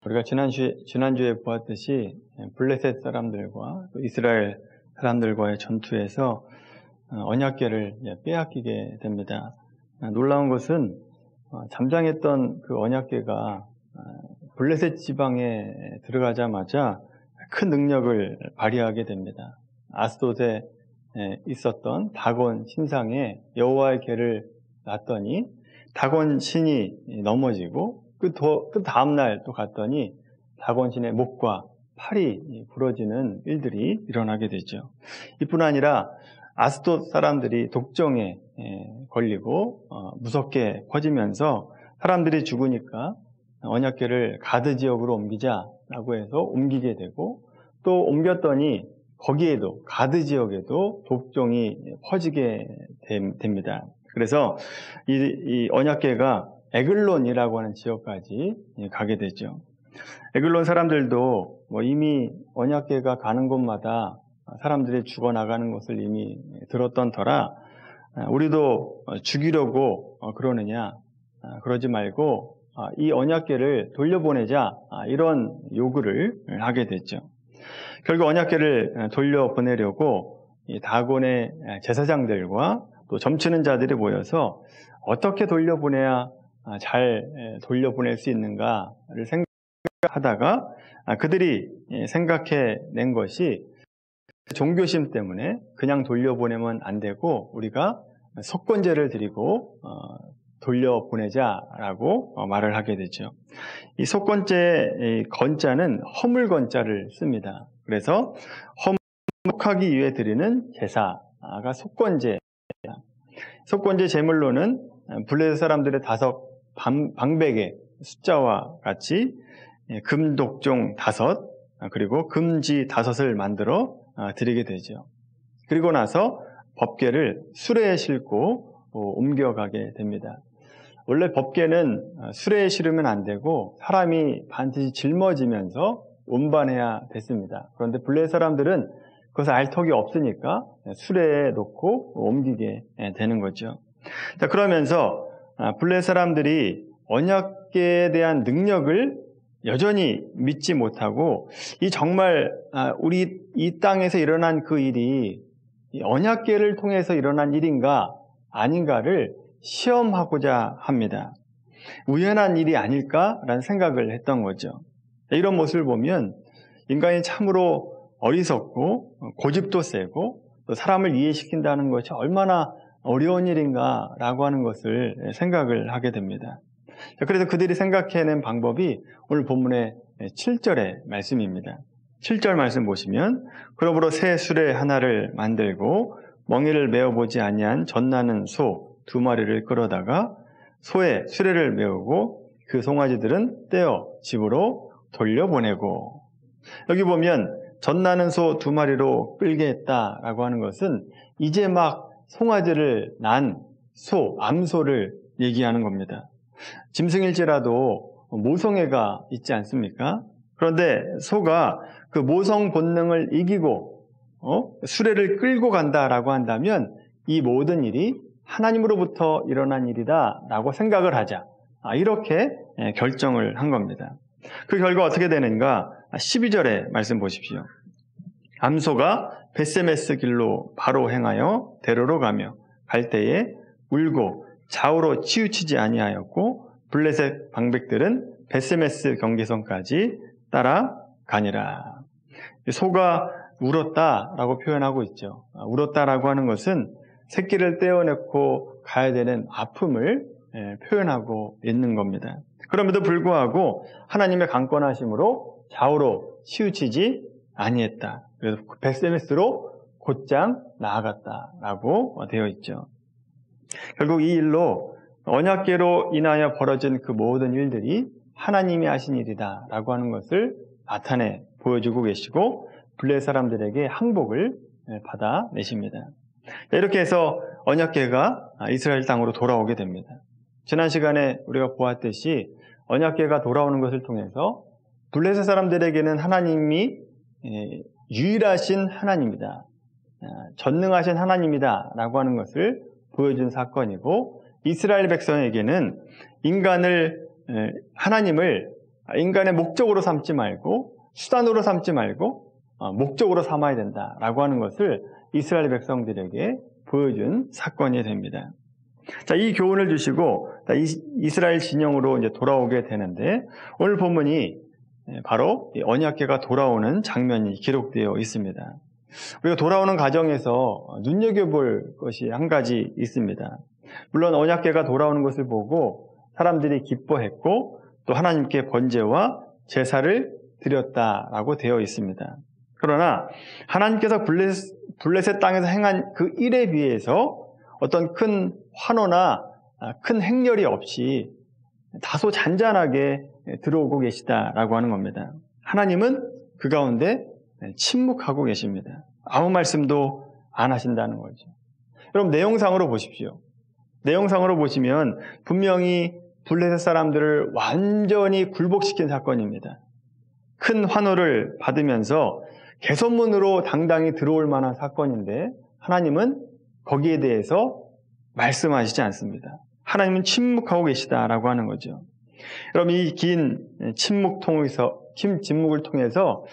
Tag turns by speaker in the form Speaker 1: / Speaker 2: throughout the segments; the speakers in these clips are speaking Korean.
Speaker 1: 우리가 지난주에 보았듯이 블레셋 사람들과 또 이스라엘 사람들과의 전투에서 언약궤를 빼앗기게 됩니다. 놀라운 것은 잠잠했던 그 언약궤가 블레셋 지방에 들어가자마자 큰 능력을 발휘하게 됩니다. 아스돗에 있었던 다곤 신상에 여호와의 궤를 놨더니 다곤 신이 넘어지고 그 다음날 또 갔더니 다곤 신의 목과 팔이 부러지는 일들이 일어나게 되죠. 이뿐 아니라 아스돗 사람들이 독정에 걸리고 무섭게 퍼지면서 사람들이 죽으니까 언약궤를 가드 지역으로 옮기자라고 해서 옮기게 되고, 또 옮겼더니 거기에도 가드 지역에도 독종이 퍼지게 됩니다. 그래서 이 언약궤가 에글론이라고 하는 지역까지 가게 되죠. 에글론 사람들도 이미 언약궤가 가는 곳마다 사람들이 죽어나가는 것을 이미 들었던 터라 우리도 죽이려고 그러느냐, 그러지 말고 이 언약궤를 돌려보내자, 이런 요구를 하게 됐죠. 결국 언약궤를 돌려보내려고 이 다곤의 제사장들과 또 점치는 자들이 모여서 어떻게 돌려보내야 잘 돌려보낼 수 있는가를 생각하다가 그들이 생각해낸 것이 종교심 때문에 그냥 돌려보내면 안 되고 우리가 속건제를 드리고 돌려보내자라고 말을 하게 되죠. 이 속건제의 건자는 허물 건자를 씁니다. 그래서 허물하기 위해 드리는 제사가 속건제입니다. 속건제 제물로는 블레셋 사람들의 5 방백의 숫자와 같이 금독종 5, 그리고 금지 5을 만들어 드리게 되죠. 그리고 나서 법궤를 수레에 싣고 옮겨가게 됩니다. 원래 법궤는 수레에 실으면 안 되고 사람이 반드시 짊어지면서 운반해야 됐습니다. 그런데 블레셋 사람들은 그것을 알 턱이 없으니까 수레에 놓고 옮기게 되는 거죠. 자, 그러면서 블레셋 사람들이 언약궤에 대한 능력을 여전히 믿지 못하고 정말 우리 이 땅에서 일어난 그 일이 언약궤를 통해서 일어난 일인가 아닌가를 시험하고자 합니다. 우연한 일이 아닐까라는 생각을 했던 거죠. 이런 모습을 보면 인간이 참으로 어리석고 고집도 세고 또 사람을 이해시킨다는 것이 얼마나 어려운 일인가라고 하는 것을 생각을 하게 됩니다. 그래서 그들이 생각해낸 방법이 오늘 본문의 7절의 말씀입니다. 7절 말씀 보시면, 그러므로 새 수레 하나를 만들고 멍에를 메어보지 아니한 젖나는 소 2마리를 끌어다가 소에 수레를 메우고 그 송아지들은 떼어 집으로 돌려보내고. 여기 보면 젖나는 소 2마리로 끌게 했다라고 하는 것은 이제 막 송아지를 난 소, 암소를 얘기하는 겁니다. 짐승일지라도 모성애가 있지 않습니까? 그런데 소가 그 모성 본능을 이기고 수레를 끌고 간다라고 한다면 이 모든 일이 하나님으로부터 일어난 일이다라고 생각을 하자, 이렇게 결정을 한 겁니다. 그 결과 어떻게 되는가? 12절의 말씀 보십시오. 암소가 벳세메스 길로 바로 행하여 대로로 가며 갈 때에 울고 좌우로 치우치지 아니하였고 블레셋 방백들은 벳세메스 경계선까지 따라가니라. 소가 울었다라고 표현하고 있죠. 울었다라고 하는 것은 새끼를 떼어내고 가야 되는 아픔을 표현하고 있는 겁니다. 그럼에도 불구하고 하나님의 강권하심으로 좌우로 치우치지 아니했다. 그래서 벳세메스로 곧장 나아갔다라고 되어 있죠. 결국 이 일로 언약궤로 인하여 벌어진 그 모든 일들이 하나님이 하신 일이다라고 하는 것을 나타내 보여주고 계시고 블레셋 사람들에게 항복을 받아내십니다. 이렇게 해서 언약궤가 이스라엘 땅으로 돌아오게 됩니다. 지난 시간에 우리가 보았듯이 언약궤가 돌아오는 것을 통해서 블레셋 사람들에게는 하나님이 유일하신 하나님이다, 전능하신 하나님이다 라고 하는 것을 보여준 사건이고, 이스라엘 백성에게는 하나님을 인간의 목적으로 삼지 말고 수단으로 삼지 말고 목적으로 삼아야 된다라고 하는 것을 이스라엘 백성들에게 보여준 사건이 됩니다. 자, 이 교훈을 주시고 이스라엘 진영으로 이제 돌아오게 되는데 오늘 본문이 바로 언약궤가 돌아오는 장면이 기록되어 있습니다. 우리가 돌아오는 과정에서 눈여겨볼 것이 한 가지 있습니다. 물론 언약궤가 돌아오는 것을 보고 사람들이 기뻐했고 또 하나님께 번제와 제사를 드렸다라고 되어 있습니다. 그러나 하나님께서 블레셋 땅에서 행한 그 일에 비해서 어떤 큰 환호나 큰 행렬이 없이 다소 잔잔하게 들어오고 계시다라고 하는 겁니다. 하나님은 그 가운데 침묵하고 계십니다. 아무 말씀도 안 하신다는 거죠. 여러분 내용상으로 보십시오. 내용상으로 보시면 분명히 블레셋 사람들을 완전히 굴복시킨 사건입니다. 큰 환호를 받으면서 개선문으로 당당히 들어올 만한 사건인데 하나님은 거기에 대해서 말씀하시지 않습니다. 하나님은 침묵하고 계시다라고 하는 거죠. 여러분 이 긴 침묵을 통해서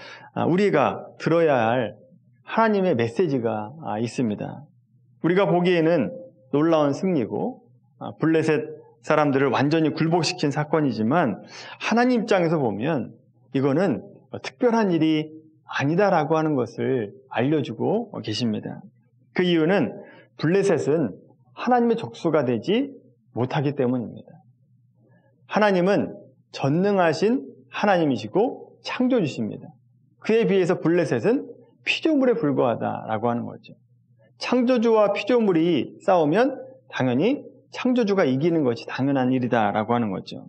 Speaker 1: 우리가 들어야 할 하나님의 메시지가 있습니다. 우리가 보기에는 놀라운 승리고 블레셋 사람들을 완전히 굴복시킨 사건이지만 하나님 입장에서 보면 이거는 특별한 일이 아니다라고 하는 것을 알려주고 계십니다. 그 이유는 블레셋은 하나님의 족수가 되지 못하기 때문입니다. 하나님은 전능하신 하나님이시고 창조주십니다. 그에 비해서 블레셋은 피조물에 불과하다라고 하는 거죠. 창조주와 피조물이 싸우면 당연히 창조주가 이기는 것이 당연한 일이다라고 하는 거죠.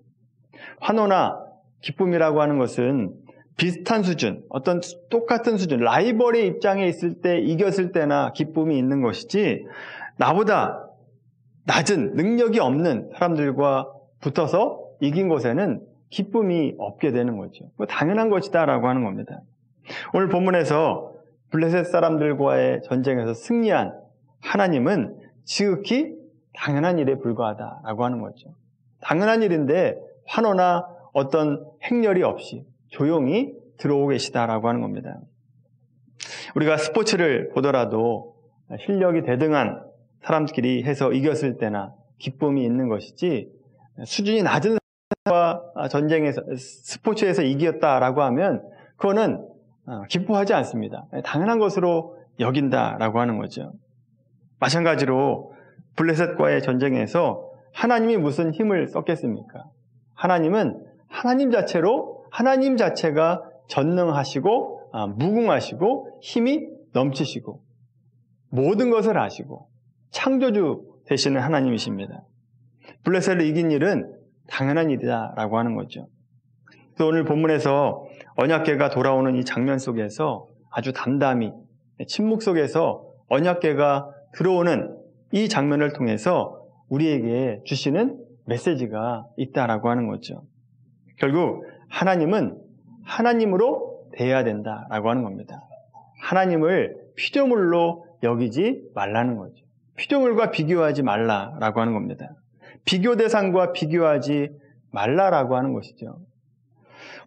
Speaker 1: 환호나 기쁨이라고 하는 것은 비슷한 수준, 어떤 똑같은 수준, 라이벌의 입장에 있을 때 이겼을 때나 기쁨이 있는 것이지 나보다 낮은 능력이 없는 사람들과 붙어서 이긴 것에는 기쁨이 없게 되는 거죠. 당연한 것이다라고 하는 겁니다. 오늘 본문에서 블레셋 사람들과의 전쟁에서 승리한 하나님은 지극히 당연한 일에 불과하다라고 하는 거죠. 당연한 일인데 환호나 어떤 행렬이 없이 조용히 들어오고 계시다라고 하는 겁니다. 우리가 스포츠를 보더라도 실력이 대등한 사람들끼리 해서 이겼을 때나 기쁨이 있는 것이지 수준이 낮은 사람과 전쟁에서 스포츠에서 이겼다라고 하면 그거는 기뻐하지 않습니다. 당연한 것으로 여긴다라고 하는 거죠. 마찬가지로 블레셋과의 전쟁에서 하나님이 무슨 힘을 썼겠습니까? 하나님은 하나님 자체가 전능하시고 무궁하시고 힘이 넘치시고 모든 것을 아시고 창조주 되시는 하나님이십니다. 블레셋을 이긴 일은 당연한 일이다라고 하는 거죠. 그래서 오늘 본문에서 언약궤가 돌아오는 이 장면 속에서 아주 담담히 침묵 속에서 언약궤가 들어오는 이 장면을 통해서 우리에게 주시는 메시지가 있다라고 하는 거죠. 결국 하나님은 하나님으로 대해야 된다라고 하는 겁니다. 하나님을 피조물로 여기지 말라는 거죠. 피조물과 비교하지 말라라고 하는 겁니다. 비교 대상과 비교하지 말라라고 하는 것이죠.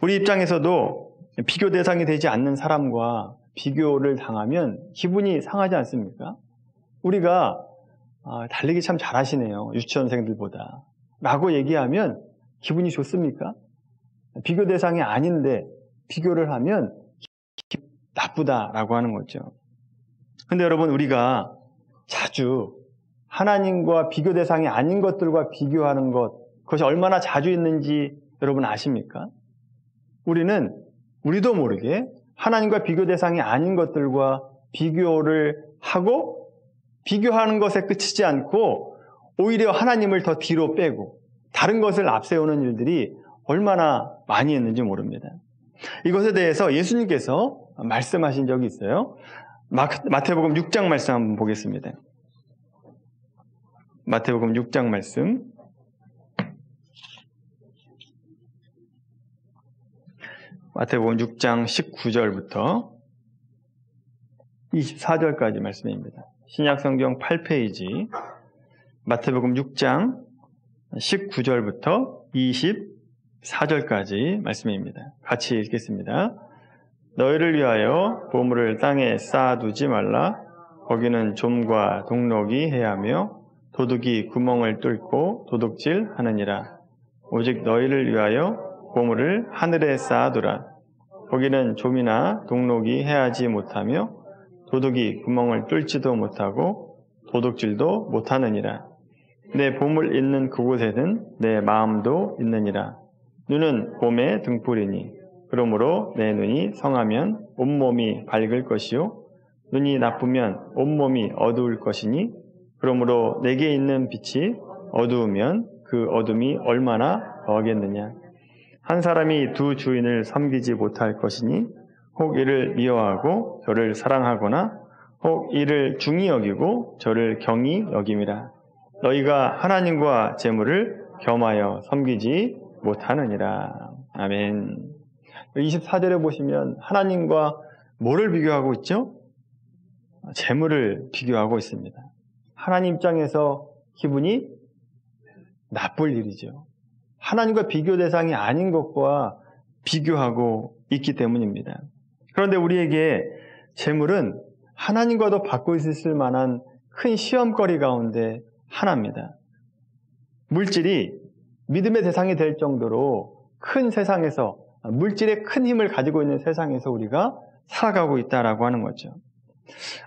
Speaker 1: 우리 입장에서도 비교 대상이 되지 않는 사람과 비교를 당하면 기분이 상하지 않습니까? 우리가 달리기 참 잘하시네요. 유치원생들보다 라고 얘기하면 기분이 좋습니까? 비교 대상이 아닌데 비교를 하면 나쁘다라고 하는 거죠. 근데 여러분 우리가 자주 하나님과 비교 대상이 아닌 것들과 비교하는 것, 그것이 얼마나 자주 있는지 여러분 아십니까? 우리도 모르게 하나님과 비교 대상이 아닌 것들과 비교를 하고 비교하는 것에 그치지 않고 오히려 하나님을 더 뒤로 빼고 다른 것을 앞세우는 일들이 얼마나 많이 있는지 모릅니다. 이것에 대해서 예수님께서 말씀하신 적이 있어요. 마태복음 6장 말씀 한번 보겠습니다. 마태복음 6장 말씀. 마태복음 6장 19절부터 24절까지 말씀입니다. 신약성경 8페이지 마태복음 6장 19절부터 4절까지 말씀입니다. 같이 읽겠습니다. 너희를 위하여 보물을 땅에 쌓아두지 말라. 거기는 좀과 동록이 해하며 도둑이 구멍을 뚫고 도둑질 하느니라. 오직 너희를 위하여 보물을 하늘에 쌓아두라. 거기는 좀이나 동록이 해하지 못하며 도둑이 구멍을 뚫지도 못하고 도둑질도 못하느니라. 내 보물 있는 그곳에는 내 마음도 있느니라. 눈은 봄의 등불이니 그러므로 내 눈이 성하면 온몸이 밝을 것이요 눈이 나쁘면 온몸이 어두울 것이니 그러므로 내게 있는 빛이 어두우면 그 어둠이 얼마나 더하겠느냐. 한 사람이 두 주인을 섬기지 못할 것이니 혹 이를 미워하고 저를 사랑하거나 혹 이를 중히 여기고 저를 경히 여김이라. 너희가 하나님과 재물을 겸하여 섬기지 못하느니라. 아멘. 24절에 보시면 하나님과 뭐를 비교하고 있죠? 재물을 비교하고 있습니다. 하나님 입장에서 기분이 나쁠 일이죠. 하나님과 비교 대상이 아닌 것과 비교하고 있기 때문입니다. 그런데 우리에게 재물은 하나님과도 받고 있을 만한 큰 시험거리 가운데 하나입니다. 물질이 믿음의 대상이 될 정도로 큰 세상에서, 물질의 큰 힘을 가지고 있는 세상에서 우리가 살아가고 있다라고 하는 거죠.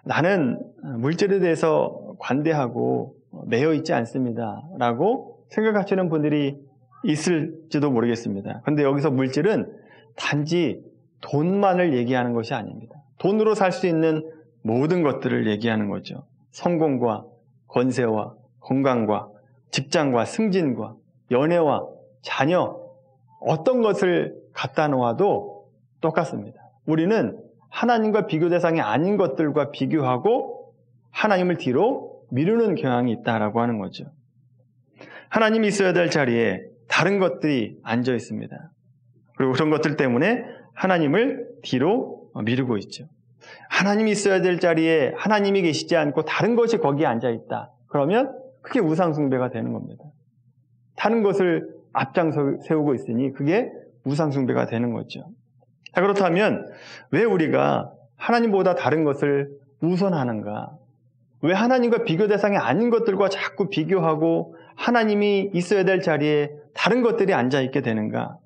Speaker 1: 나는 물질에 대해서 관대하고 매여 있지 않습니다 라고 생각하시는 분들이 있을지도 모르겠습니다. 그런데 여기서 물질은 단지 돈만을 얘기하는 것이 아닙니다. 돈으로 살 수 있는 모든 것들을 얘기하는 거죠. 성공과 권세와 건강과 직장과 승진과 연애와 자녀, 어떤 것을 갖다 놓아도 똑같습니다. 우리는 하나님과 비교 대상이 아닌 것들과 비교하고 하나님을 뒤로 미루는 경향이 있다라고 하는 거죠. 하나님이 있어야 될 자리에 다른 것들이 앉아 있습니다. 그리고 그런 것들 때문에 하나님을 뒤로 미루고 있죠. 하나님이 있어야 될 자리에 하나님이 계시지 않고 다른 것이 거기에 앉아 있다. 그러면 그게 우상숭배가 되는 겁니다. 다른 것을 앞장 세우고 있으니 그게 우상숭배가 되는 거죠. 자, 그렇다면 왜 우리가 하나님보다 다른 것을 우선하는가? 왜 하나님과 비교 대상이 아닌 것들과 자꾸 비교하고 하나님이 있어야 될 자리에 다른 것들이 앉아있게 되는가?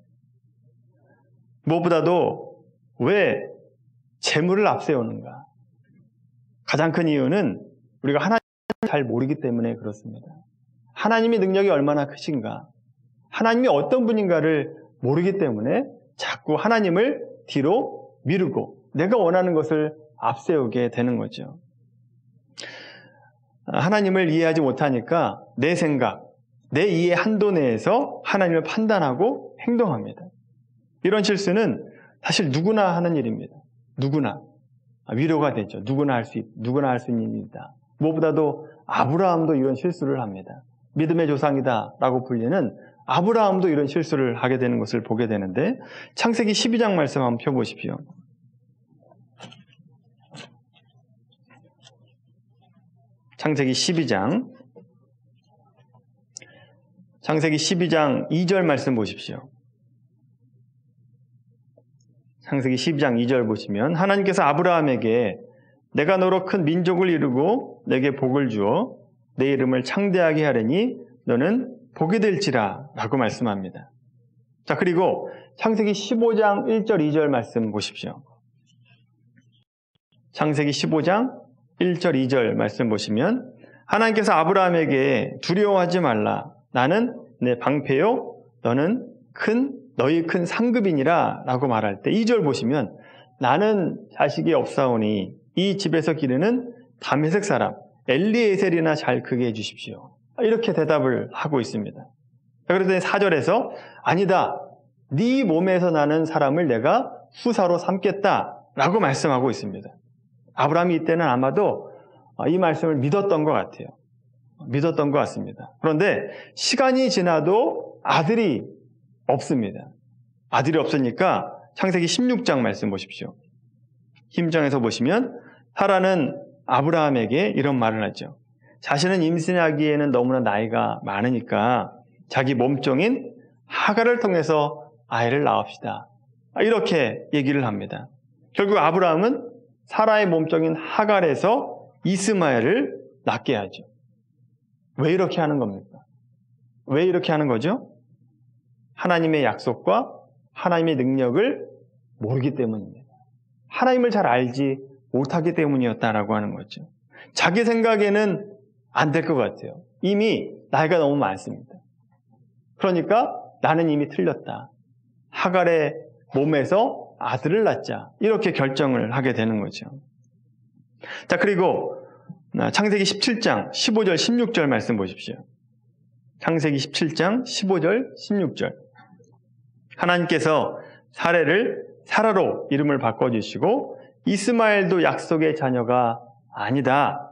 Speaker 1: 무엇보다도 왜 재물을 앞세우는가? 가장 큰 이유는 우리가 하나님을 잘 모르기 때문에 그렇습니다. 하나님의 능력이 얼마나 크신가? 하나님이 어떤 분인가를 모르기 때문에 자꾸 하나님을 뒤로 미루고 내가 원하는 것을 앞세우게 되는 거죠. 하나님을 이해하지 못하니까 내 생각, 내 이해 한도 내에서 하나님을 판단하고 행동합니다. 이런 실수는 사실 누구나 하는 일입니다. 누구나. 위로가 되죠. 누구나 할 수 있는 일이다. 무엇보다도 아브라함도 이런 실수를 합니다. 믿음의 조상이다 라고 불리는 아브라함도 이런 실수를 하게 되는 것을 보게 되는데 창세기 12장 말씀 한번 펴보십시오. 창세기 12장 2절 말씀 보십시오. 창세기 12장 2절 보시면 하나님께서 아브라함에게 내가 너로 큰 민족을 이루고 내게 복을 주어 내 이름을 창대하게 하려니 너는 복이 될지라 라고 말씀합니다. 자, 그리고 창세기 15장 1절 2절 말씀 보십시오. 창세기 15장 1절 2절 말씀 보시면 하나님께서 아브라함에게 두려워하지 말라. 나는 내 방패요 너는 너희 큰 상급이니라 라고 말할 때 2절 보시면 나는 자식이 없사오니 이 집에서 기르는 다메섹 사람 엘리에셀이나 잘 크게 해주십시오. 이렇게 대답을 하고 있습니다. 그랬더니 4절에서 아니다. 네 몸에서 나는 사람을 내가 후사로 삼겠다 라고 말씀하고 있습니다. 아브라함이 이때는 아마도 이 말씀을 믿었던 것 같아요. 믿었던 것 같습니다. 그런데 시간이 지나도 아들이 없습니다. 아들이 없으니까 창세기 16장 말씀 보십시오. 16장에서 보시면 사라는 아브라함에게 이런 말을 하죠. 자신은 임신하기에는 너무나 나이가 많으니까 자기 몸종인 하갈을 통해서 아이를 낳읍시다. 이렇게 얘기를 합니다. 결국 아브라함은 사라의 몸종인 하갈에서 이스마엘을 낳게 하죠. 왜 이렇게 하는 겁니까? 왜 이렇게 하는 거죠? 하나님의 약속과 하나님의 능력을 모르기 때문입니다. 하나님을 잘 알지 못하기 때문이었다라고 하는 거죠. 자기 생각에는 안 될 것 같아요. 이미 나이가 너무 많습니다. 그러니까 나는 이미 틀렸다. 하갈의 몸에서 아들을 낳자. 이렇게 결정을 하게 되는 거죠. 자, 그리고 창세기 17장 15절 16절 말씀 보십시오. 창세기 17장 15절 16절. 하나님께서 사례를 사라로 이름을 바꿔주시고 이스마엘도 약속의 자녀가 아니다.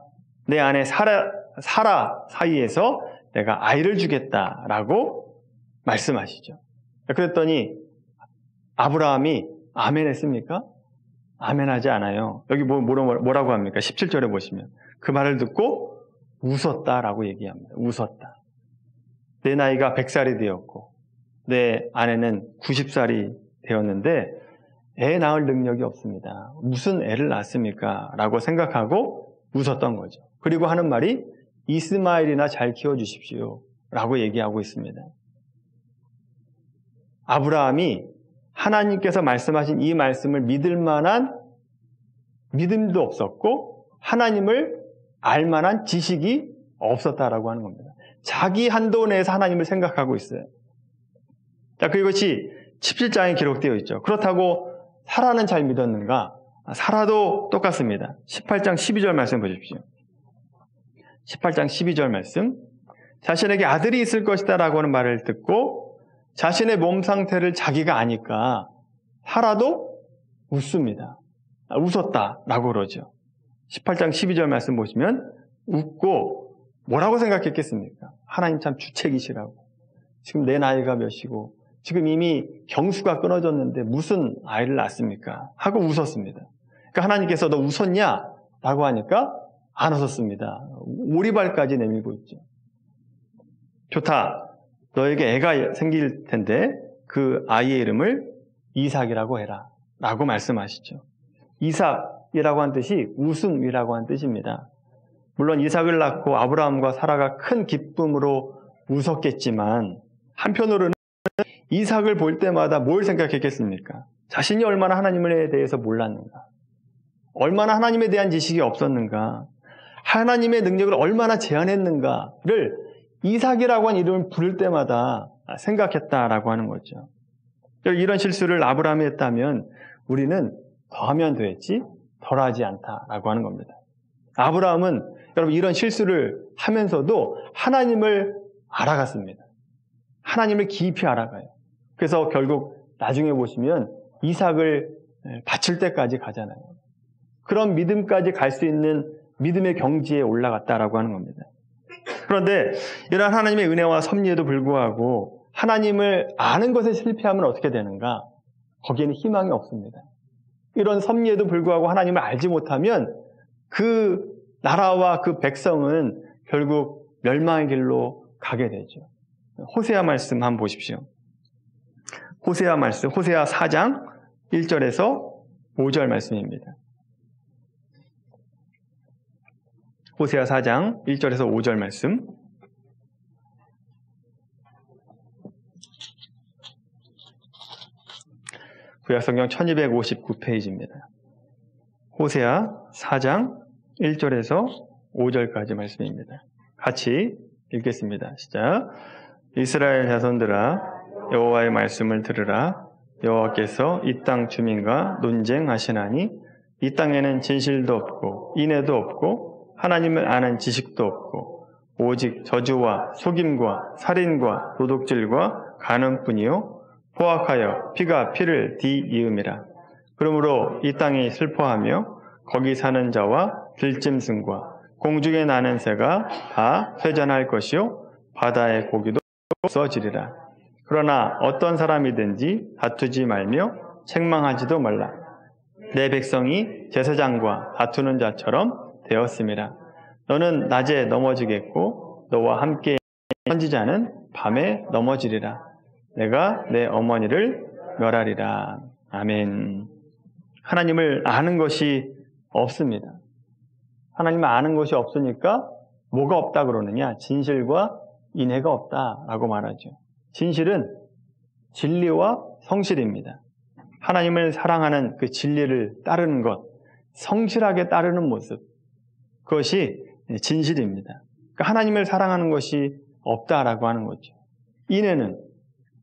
Speaker 1: 내 안에 사라 사이에서 내가 아이를 주겠다라고 말씀하시죠. 그랬더니 아브라함이 아멘 했습니까? 아멘 하지 않아요. 여기 뭐라고 합니까? 17절에 보시면 그 말을 듣고 웃었다라고 얘기합니다. 웃었다. 내 나이가 100살이 되었고 내 아내는 90살이 되었는데 애 낳을 능력이 없습니다. 무슨 애를 낳습니까? 라고 생각하고 웃었던 거죠. 그리고 하는 말이 이스마엘이나 잘 키워주십시오 라고 얘기하고 있습니다. 아브라함이 하나님께서 말씀하신 이 말씀을 믿을 만한 믿음도 없었고 하나님을 알 만한 지식이 없었다라고 하는 겁니다. 자기 한도 내에서 하나님을 생각하고 있어요. 자, 그것이 17장에 기록되어 있죠. 그렇다고 사라는 잘 믿었는가? 사라도 똑같습니다. 18장 12절 말씀 보십시오. 18장 12절 말씀. 자신에게 아들이 있을 것이다 라고 하는 말을 듣고 자신의 몸 상태를 자기가 아니까 사라도 웃습니다. 웃었다라고 그러죠. 18장 12절 말씀 보시면 웃고 뭐라고 생각했겠습니까? 하나님 참 주책이시라고. 지금 내 나이가 몇이고 지금 이미 경수가 끊어졌는데 무슨 아이를 낳습니까? 하고 웃었습니다. 그러니까 하나님께서 너 웃었냐? 라고 하니까 안 웃었습니다. 오리발까지 내밀고 있죠. 좋다. 너에게 애가 생길 텐데 그 아이의 이름을 이삭이라고 해라. 라고 말씀하시죠. 이삭이라고 한 뜻이 웃음이라고 한 뜻입니다. 물론 이삭을 낳고 아브라함과 사라가 큰 기쁨으로 웃었겠지만 한편으로는 이삭을 볼 때마다 뭘 생각했겠습니까? 자신이 얼마나 하나님에 대해서 몰랐는가? 얼마나 하나님에 대한 지식이 없었는가? 하나님의 능력을 얼마나 제한했는가를 이삭이라고 한 이름을 부를 때마다 생각했다라고 하는 거죠. 이런 실수를 아브라함이 했다면 우리는 더하면 되겠지 덜하지 않다라고 하는 겁니다. 아브라함은 여러분 이런 실수를 하면서도 하나님을 알아갔습니다. 하나님을 깊이 알아가요. 그래서 결국 나중에 보시면 이삭을 바칠 때까지 가잖아요. 그런 믿음까지 갈 수 있는 믿음의 경지에 올라갔다라고 하는 겁니다. 그런데 이러한 하나님의 은혜와 섭리에도 불구하고 하나님을 아는 것에 실패하면 어떻게 되는가? 거기에는 희망이 없습니다. 이런 섭리에도 불구하고 하나님을 알지 못하면 그 나라와 그 백성은 결국 멸망의 길로 가게 되죠. 호세아 말씀 한번 보십시오. 호세아 말씀, 호세아 4장 1절에서 5절 말씀입니다. 호세아 4장 1절에서 5절 말씀. 구약성경 1259페이지입니다. 호세아 4장 1절에서 5절까지 말씀입니다. 같이 읽겠습니다. 시작. 이스라엘 자손들아 여호와의 말씀을 들으라. 여호와께서 이 땅 주민과 논쟁하시나니 이 땅에는 진실도 없고 인애도 없고 하나님을 아는 지식도 없고 오직 저주와 속임과 살인과 도둑질과 간음뿐이요 포악하여 피가 피를 뒤이음이라. 그러므로 이 땅이 슬퍼하며 거기 사는 자와 들짐승과 공중에 나는 새가 다 쇠잔할 것이요 바다의 고기도 없어지리라. 그러나 어떤 사람이든지 다투지 말며 책망하지도 말라. 내 백성이 제사장과 다투는 자처럼 되었음이라. 너는 낮에 넘어지겠고 너와 함께 선지자는 밤에 넘어지리라. 내가 내 어머니를 멸하리라. 아멘. 하나님을 아는 것이 없습니다. 하나님을 아는 것이 없으니까 뭐가 없다 그러느냐? 진실과 인애가 없다라고 말하죠. 진실은 진리와 성실입니다. 하나님을 사랑하는 그 진리를 따르는 것, 성실하게 따르는 모습, 그것이 진실입니다. 그러니까 하나님을 사랑하는 것이 없다라고 하는 거죠.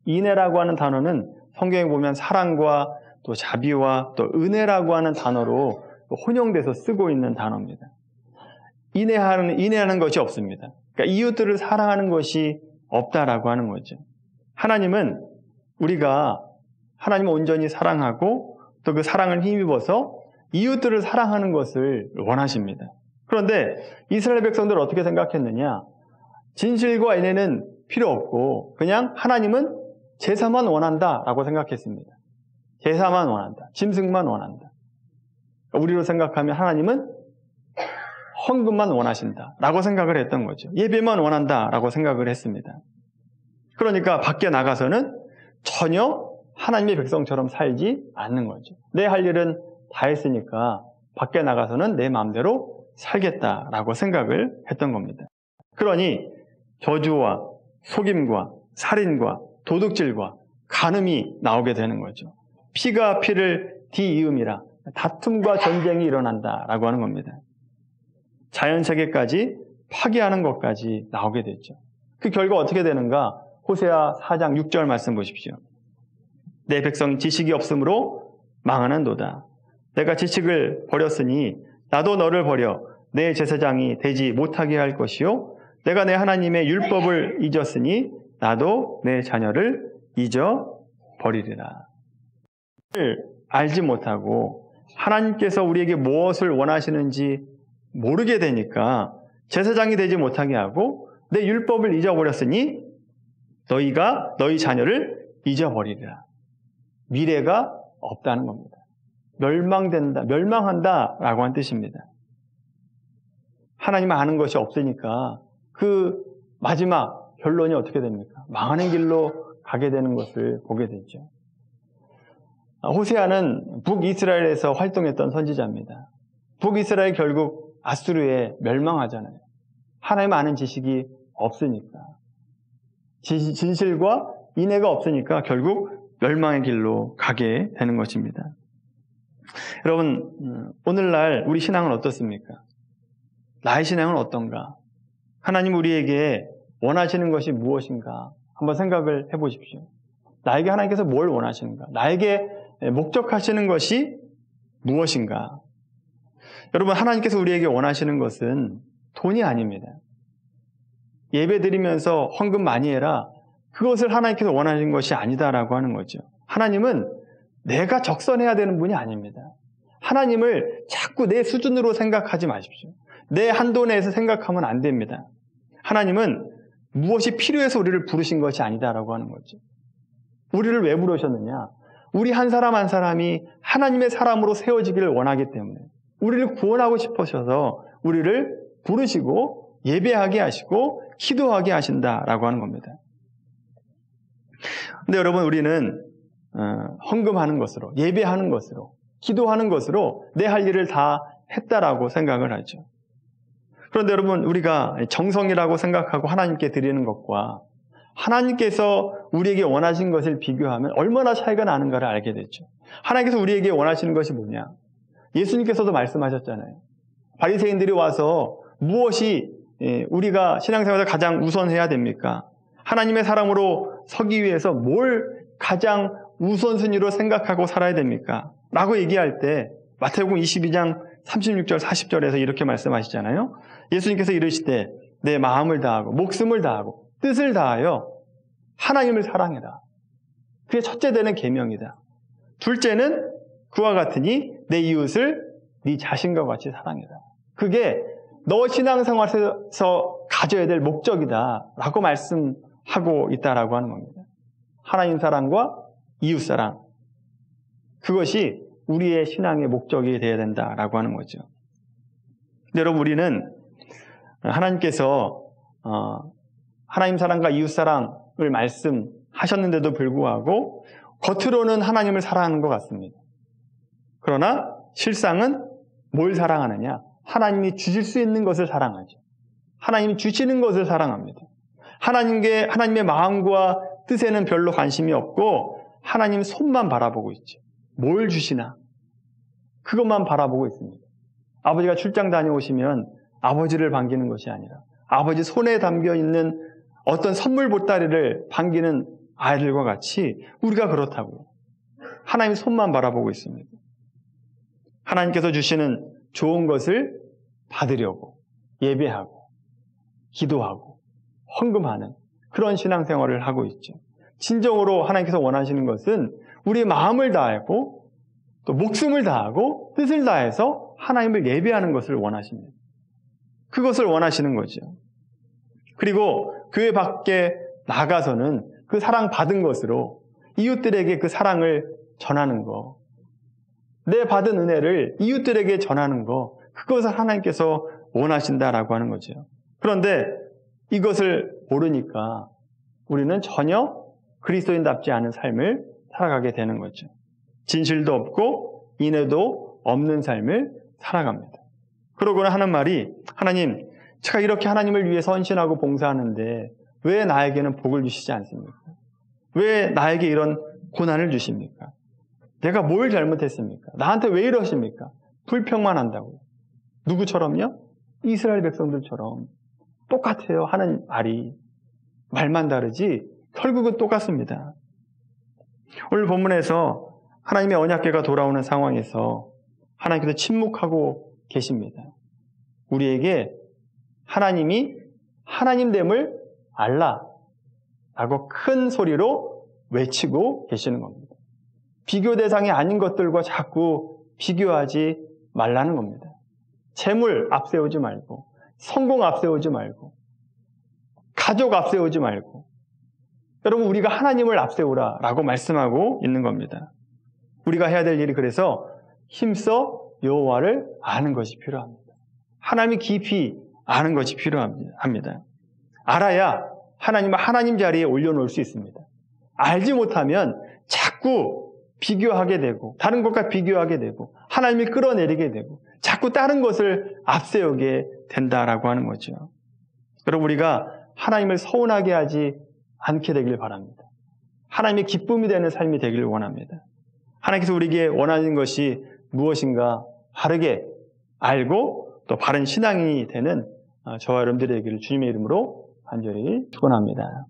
Speaker 1: 인애라고 하는 단어는 성경에 보면 사랑과 또 자비와 또 은혜라고 하는 단어로 혼용돼서 쓰고 있는 단어입니다. 인애하는 것이 없습니다. 그러니까 이웃들을 사랑하는 것이 없다라고 하는 거죠. 하나님은 우리가 하나님을 온전히 사랑하고 또 그 사랑을 힘입어서 이웃들을 사랑하는 것을 원하십니다. 그런데 이스라엘 백성들은 어떻게 생각했느냐? 진실과 인애는 필요 없고 그냥 하나님은 제사만 원한다라고 생각했습니다. 제사만 원한다. 짐승만 원한다. 우리로 생각하면 하나님은 헌금만 원하신다라고 생각을 했던 거죠. 예배만 원한다라고 생각을 했습니다. 그러니까 밖에 나가서는 전혀 하나님의 백성처럼 살지 않는 거죠. 내 할 일은 다 했으니까 밖에 나가서는 내 마음대로 살겠다라고 생각을 했던 겁니다. 그러니 저주와 속임과 살인과 도둑질과 간음이 나오게 되는 거죠. 피가 피를 뒤이음이라 다툼과 전쟁이 일어난다라고 하는 겁니다. 자연세계까지 파괴하는 것까지 나오게 됐죠. 그 결과 어떻게 되는가? 호세아 4장 6절 말씀 보십시오. 내 백성 지식이 없으므로 망하는도다. 내가 지식을 버렸으니 나도 너를 버려 내 제사장이 되지 못하게 할 것이요 내가 내 하나님의 율법을 잊었으니 나도 내 자녀를 잊어버리리라. 알지 못하고 하나님께서 우리에게 무엇을 원하시는지 모르게 되니까 제사장이 되지 못하게 하고 내 율법을 잊어버렸으니 너희가 너희 자녀를 잊어버리리라. 미래가 없다는 겁니다. 멸망한다라고 한 뜻입니다. 하나님 아는 것이 없으니까 그 마지막 결론이 어떻게 됩니까? 망하는 길로 가게 되는 것을 보게 되죠. 호세아는 북이스라엘에서 활동했던 선지자입니다. 북이스라엘 결국 아수르에 멸망하잖아요. 하나님 아는 지식이 없으니까. 진실과 인애가 없으니까 결국 멸망의 길로 가게 되는 것입니다. 여러분, 오늘날 우리 신앙은 어떻습니까? 나의 신앙은 어떤가? 하나님 우리에게 원하시는 것이 무엇인가? 한번 생각을 해보십시오. 나에게 하나님께서 뭘 원하시는가? 나에게 목적하시는 것이 무엇인가? 여러분, 하나님께서 우리에게 원하시는 것은 돈이 아닙니다. 예배 드리면서 헌금 많이 해라. 그것을 하나님께서 원하시는 것이 아니다라고 하는 거죠. 하나님은 내가 적선해야 되는 분이 아닙니다. 하나님을 자꾸 내 수준으로 생각하지 마십시오. 내 한도 내에서 생각하면 안 됩니다. 하나님은 무엇이 필요해서 우리를 부르신 것이 아니다라고 하는 거죠. 우리를 왜 부르셨느냐? 우리 한 사람 한 사람이 하나님의 사람으로 세워지기를 원하기 때문에 우리를 구원하고 싶으셔서 우리를 부르시고 예배하게 하시고 기도하게 하신다라고 하는 겁니다. 근데 여러분, 우리는 헌금하는 것으로, 예배하는 것으로, 기도하는 것으로 내 할 일을 다 했다라고 생각을 하죠. 그런데 여러분, 우리가 정성이라고 생각하고 하나님께 드리는 것과 하나님께서 우리에게 원하신 것을 비교하면 얼마나 차이가 나는가를 알게 되죠. 하나님께서 우리에게 원하시는 것이 뭐냐? 예수님께서도 말씀하셨잖아요. 바리새인들이 와서 무엇이 우리가 신앙생활에서 가장 우선해야 됩니까? 하나님의 사람으로 서기 위해서 뭘 가장 우선순위로 생각하고 살아야 됩니까? 라고 얘기할 때 마태복음 22장 36절 40절에서 이렇게 말씀하시잖아요. 예수님께서 이르시되 내 마음을 다하고 목숨을 다하고 뜻을 다하여 하나님을 사랑해라. 그게 첫째 되는 계명이다. 둘째는 그와 같으니 내 이웃을 네 자신과 같이 사랑해라. 그게 너 신앙생활에서 가져야 될 목적이다 라고 말씀하고 있다라고 하는 겁니다. 하나님 사랑과 이웃 사랑, 그것이 우리의 신앙의 목적이 되어야 된다라고 하는 거죠. 근데 여러분, 우리는 하나님께서 하나님 사랑과 이웃 사랑을 말씀하셨는데도 불구하고 겉으로는 하나님을 사랑하는 것 같습니다. 그러나 실상은 뭘 사랑하느냐? 하나님이 주실 수 있는 것을 사랑하죠. 하나님이 주시는 것을 사랑합니다. 하나님의 마음과 뜻에는 별로 관심이 없고 하나님 손만 바라보고 있죠. 뭘 주시나? 그것만 바라보고 있습니다. 아버지가 출장 다녀오시면 아버지를 반기는 것이 아니라 아버지 손에 담겨있는 어떤 선물 보따리를 반기는 아이들과 같이 우리가 그렇다고요. 하나님 손만 바라보고 있습니다. 하나님께서 주시는 좋은 것을 받으려고 예배하고 기도하고 헌금하는 그런 신앙생활을 하고 있죠. 진정으로 하나님께서 원하시는 것은 우리의 마음을 다하고 또 목숨을 다하고 뜻을 다해서 하나님을 예배하는 것을 원하십니다. 그것을 원하시는 거죠. 그리고 교회 밖에 나가서는 그 사랑 받은 것으로 이웃들에게 그 사랑을 전하는 거, 내 받은 은혜를 이웃들에게 전하는 거, 그것을 하나님께서 원하신다라고 하는 거죠. 그런데 이것을 모르니까 우리는 전혀 그리스도인답지 않은 삶을 살아가게 되는 거죠. 진실도 없고 인애도 없는 삶을 살아갑니다. 그러고는 하는 말이, 하나님, 제가 이렇게 하나님을 위해서 헌신하고 봉사하는데 왜 나에게는 복을 주시지 않습니까? 왜 나에게 이런 고난을 주십니까? 내가 뭘 잘못했습니까? 나한테 왜 이러십니까? 불평만 한다고요. 누구처럼요? 이스라엘 백성들처럼 똑같아요. 하는 말이. 말만 다르지 결국은 똑같습니다. 오늘 본문에서 하나님의 언약궤가 돌아오는 상황에서 하나님께서 침묵하고 계십니다. 우리에게 하나님이 하나님됨을 알라 라고 큰 소리로 외치고 계시는 겁니다. 비교 대상이 아닌 것들과 자꾸 비교하지 말라는 겁니다. 재물 앞세우지 말고, 성공 앞세우지 말고, 가족 앞세우지 말고, 여러분 우리가 하나님을 앞세우라 라고 말씀하고 있는 겁니다. 우리가 해야 될 일이 그래서 힘써 여호와를 아는 것이 필요합니다. 하나님이 깊이 아는 것이 필요합니다. 알아야 하나님을 하나님 자리에 올려놓을 수 있습니다. 알지 못하면 자꾸 비교하게 되고 다른 것과 비교하게 되고 하나님이 끌어내리게 되고 자꾸 다른 것을 앞세우게 된다라고 하는 거죠. 여러분 우리가 하나님을 서운하게 하지 않게 되길 바랍니다. 하나님의 기쁨이 되는 삶이 되기를 원합니다. 하나님께서 우리에게 원하는 것이 무엇인가 바르게 알고 또 바른 신앙이 되는 저와 여러분들의 되기를 주님의 이름으로 간절히 축원합니다.